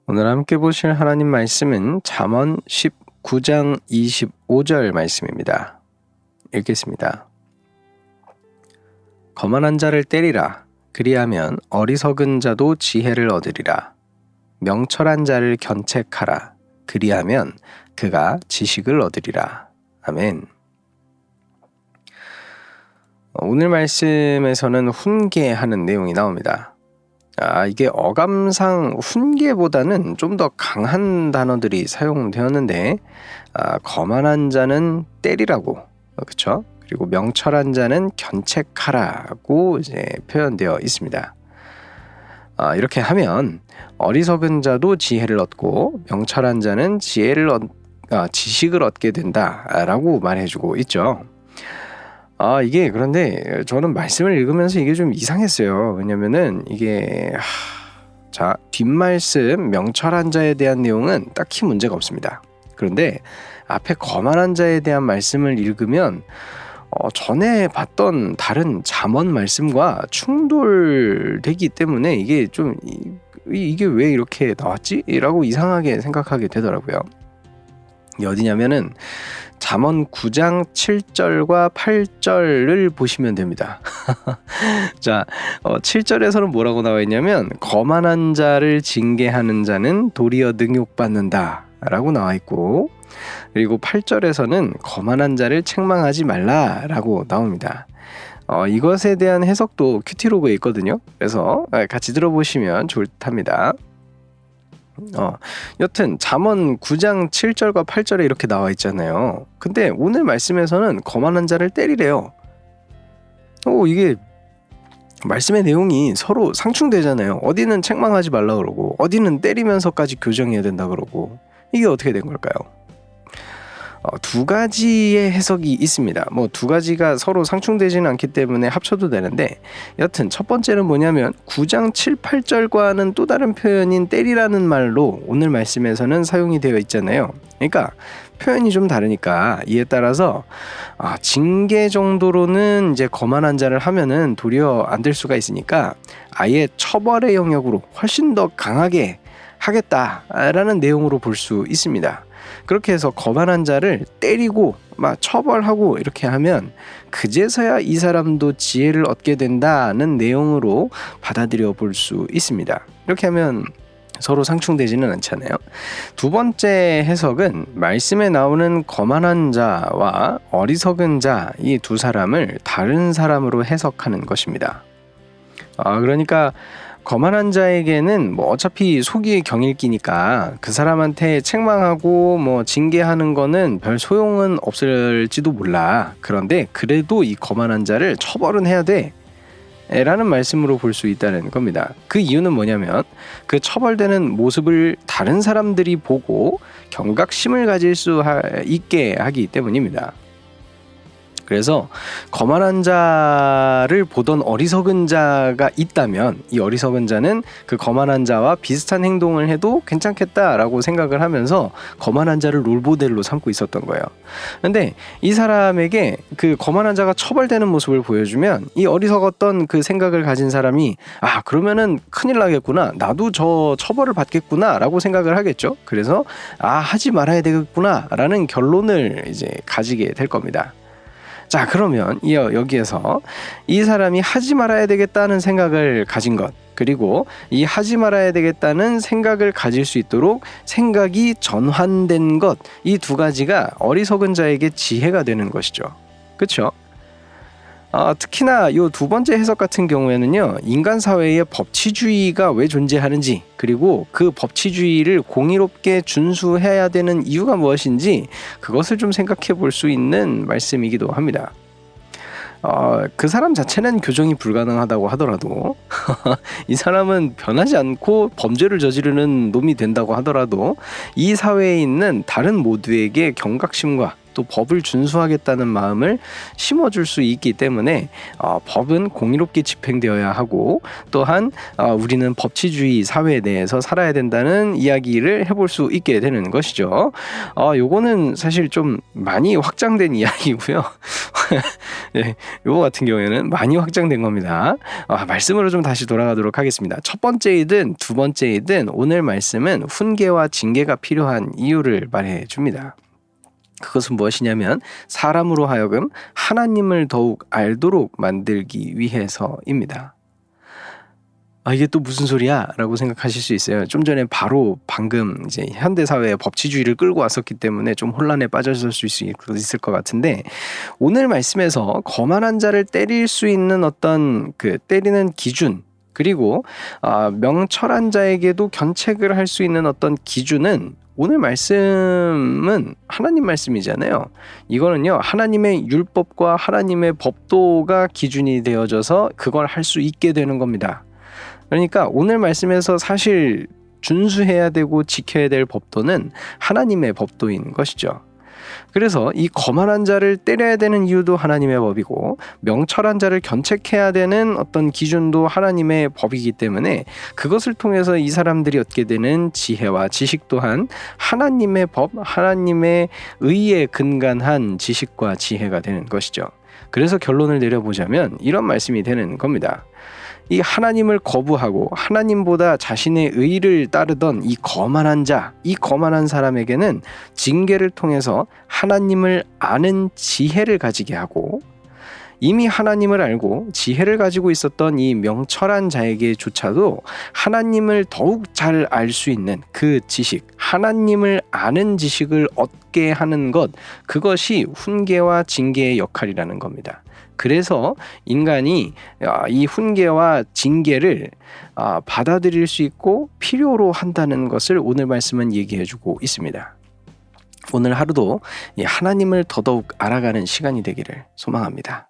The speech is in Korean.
오늘 함께 보실 하나님 말씀은 잠언 19장 25절 말씀입니다. 읽겠습니다. 거만한 자를 때리라. 그리하면 어리석은 자도 지혜를 얻으리라. 명철한 자를 견책하라. 그리하면 그가 지식을 얻으리라. 아멘. 오늘 말씀에서는 훈계하는 내용이 나옵니다. 이게 어감상 훈계보다는 좀 더 강한 단어들이 사용되었는데, 거만한 자는 때리라고, 그렇죠? 그리고 명철한 자는 견책하라고 이제 표현되어 있습니다. 이렇게 하면 어리석은 자도 지혜를 얻고 명철한 자는 지식을 얻게 된다라고 말해주고 있죠. 이게 그런데 저는 말씀을 읽으면서 이게 좀 이상했어요. 왜냐면은 이게 뒷말씀 명철한 자에 대한 내용은 딱히 문제가 없습니다. 그런데 앞에 거만한 자에 대한 말씀을 읽으면 전에 봤던 다른 잠언 말씀과 충돌되기 때문에 이게 왜 이렇게 나왔지? 라고 이상하게 생각하게 되더라고요. 어디냐면은 잠언 9장 7절과 8절을 보시면 됩니다. 자, 7절에서는 뭐라고 나와 있냐면 거만한 자를 징계하는 자는 도리어 능욕받는다 라고 나와 있고, 그리고 8절에서는 거만한 자를 책망하지 말라라고 나옵니다. 이것에 대한 해석도 큐티로그에 있거든요. 그래서 같이 들어보시면 좋을 듯합니다. 여튼 잠언 9장 7절과 8절에 이렇게 나와 있잖아요. 근데 오늘 말씀에서는 거만한 자를 때리래요. 이게 말씀의 내용이 서로 상충되잖아요. 어디는 책망하지 말라 그러고 어디는 때리면서까지 교정해야 된다 그러고, 이게 어떻게 된 걸까요? 두 가지의 해석이 있습니다. 두 가지가 서로 상충되지는 않기 때문에 합쳐도 되는데, 여튼 첫 번째는 뭐냐면 9장 7, 8절과는 또 다른 표현인 때리라는 말로 오늘 말씀에서는 사용이 되어 있잖아요. 그러니까 표현이 좀 다르니까 이에 따라서 징계 정도로는 이제 거만한 자를 하면은 도리어 안 될 수가 있으니까 아예 처벌의 영역으로 훨씬 더 강하게 하겠다라는 내용으로 볼 수 있습니다. 그렇게 해서 거만한 자를 때리고 처벌하고 이렇게 하면 그제서야 이 사람도 지혜를 얻게 된다는 내용으로 받아들여 볼 수 있습니다. 이렇게 하면 서로 상충되지는 않잖아요. 두 번째 해석은 말씀에 나오는 거만한 자와 어리석은 자, 이 두 사람을 다른 사람으로 해석하는 것입니다. 그러니까 거만한 자에게는 어차피 속이 경일기니까 그 사람한테 책망하고 징계하는 거는 별 소용은 없을지도 몰라. 그런데 그래도 이 거만한 자를 처벌은 해야 돼 라는 말씀으로 볼 수 있다는 겁니다. 그 이유는 뭐냐면 그 처벌되는 모습을 다른 사람들이 보고 경각심을 가질 수 있게 하기 때문입니다. 그래서 거만한 자를 보던 어리석은 자가 있다면 이 어리석은 자는 그 거만한 자와 비슷한 행동을 해도 괜찮겠다라고 생각을 하면서 거만한 자를 롤모델로 삼고 있었던 거예요. 근데 이 사람에게 그 거만한 자가 처벌되는 모습을 보여주면 이 어리석었던 그 생각을 가진 사람이 그러면은 큰일 나겠구나, 나도 저 처벌을 받겠구나 라고 생각을 하겠죠. 그래서 하지 말아야 되겠구나 라는 결론을 이제 가지게 될 겁니다. 자, 그러면 여기에서 이 사람이 하지 말아야 되겠다는 생각을 가진 것, 그리고 이 하지 말아야 되겠다는 생각을 가질 수 있도록 생각이 전환된 것, 이 두 가지가 어리석은 자에게 지혜가 되는 것이죠. 그렇죠? 특히나 이 두 번째 해석 같은 경우에는요, 인간 사회에 법치주의가 왜 존재하는지, 그리고 그 법치주의를 공의롭게 준수해야 되는 이유가 무엇인지 그것을 좀 생각해 볼 수 있는 말씀이기도 합니다. 그 사람 자체는 교정이 불가능하다고 하더라도 이 사람은 변하지 않고 범죄를 저지르는 놈이 된다고 하더라도 이 사회에 있는 다른 모두에게 경각심과 또 법을 준수하겠다는 마음을 심어줄 수 있기 때문에 법은 공의롭게 집행되어야 하고 또한 우리는 법치주의 사회 내에서 살아야 된다는 이야기를 해볼 수 있게 되는 것이죠. 요거는 사실 좀 많이 확장된 이야기고요. 네, 요거 같은 경우에는 많이 확장된 겁니다. 말씀으로 좀 다시 돌아가도록 하겠습니다. 첫 번째이든 두 번째이든 오늘 말씀은 훈계와 징계가 필요한 이유를 말해 줍니다. 그것은 무엇이냐면 사람으로 하여금 하나님을 더욱 알도록 만들기 위해서입니다. 이게 또 무슨 소리야? 라고 생각하실 수 있어요. 좀 전에 방금 이제 현대사회의 법치주의를 끌고 왔었기 때문에 좀 혼란에 빠졌을 수 있을 것 같은데, 오늘 말씀에서 거만한 자를 때릴 수 있는 어떤 그 때리는 기준, 그리고 명철한 자에게도 견책을 할 수 있는 어떤 기준은 오늘 말씀은 하나님 말씀이잖아요. 이거는요, 하나님의 율법과 하나님의 법도가 기준이 되어져서 그걸 할 수 있게 되는 겁니다. 그러니까 오늘 말씀에서 사실 준수해야 되고 지켜야 될 법도는 하나님의 법도인 것이죠. 그래서 이 거만한 자를 때려야 되는 이유도 하나님의 법이고 명철한 자를 견책해야 되는 어떤 기준도 하나님의 법이기 때문에 그것을 통해서 이 사람들이 얻게 되는 지혜와 지식 또한 하나님의 법, 하나님의 의에 근간한 지식과 지혜가 되는 것이죠. 그래서 결론을 내려보자면 이런 말씀이 되는 겁니다. 이 하나님을 거부하고 하나님보다 자신의 의를 따르던 이 거만한 자, 이 거만한 사람에게는 징계를 통해서 하나님을 아는 지혜를 가지게 하고, 이미 하나님을 알고 지혜를 가지고 있었던 이 명철한 자에게조차도 하나님을 더욱 잘 알 수 있는 그 지식, 하나님을 아는 지식을 얻게 하는 것, 그것이 훈계와 징계의 역할이라는 겁니다. 그래서 인간이 이 훈계와 징계를 받아들일 수 있고 필요로 한다는 것을 오늘 말씀은 얘기해주고 있습니다. 오늘 하루도 하나님을 더더욱 알아가는 시간이 되기를 소망합니다.